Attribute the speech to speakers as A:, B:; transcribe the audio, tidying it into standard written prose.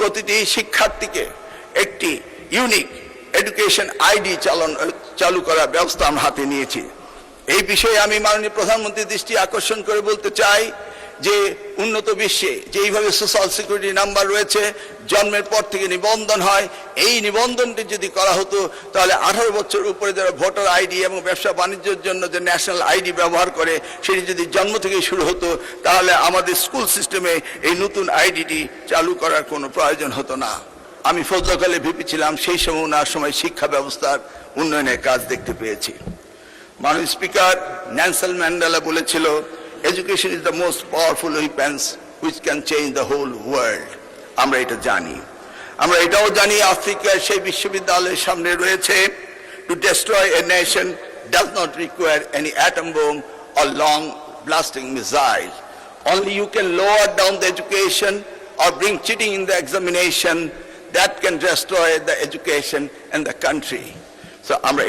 A: প্রতিটি শিক্ষার্থীকে একটি ইউনিক এডুকেশন আইডি চালু করার ব্যবস্থা আমরা হাতে নিয়েছি। এই বিষয়ে আমি মাননীয় প্রধানমন্ত্রীর দৃষ্টি আকর্ষণ করে বলতে চাই যে উন্নত বিশ্বে যেইভাবে সোশ্যাল সিকিউরিটি নাম্বার রয়েছে, জন্মের পর থেকে নিবন্ধন হয়, এই নিবন্ধনটি যদি করা হতো তাহলে 18 বছর উপরে যারা ভোটার আইডি এবং ব্যবসা বাণিজ্যের জন্য যে ন্যাশনাল আইডি ব্যবহার করে সেটি যদি জন্ম থেকেই শুরু হতো তাহলে আমাদের স্কুল সিস্টেমে এই নতুন আইডিটি চালু করার কোনো প্রয়োজন হতো না। আমি ফজলকালে ভিপি ছিলাম, সেই সময় ওনার সময় শিক্ষা ব্যবস্থার উন্নয়নের কাজ দেখতে পেয়েছি। মাননীয় স্পিকার নেলসন ম্যান্ডেলা বলেছিল, education is the most powerful weapons which can change the whole world. আমরা এটা জানি। আমরা এটাও জানি আফ্রিকার সেই বিশ্ববিদ্যালয়ের সামনে রয়েছে, to destroy a nation does not require any atom bomb or long blasting missile. Only you can lower down the education or bring cheating in the examination that can destroy the education and the country. So আমরা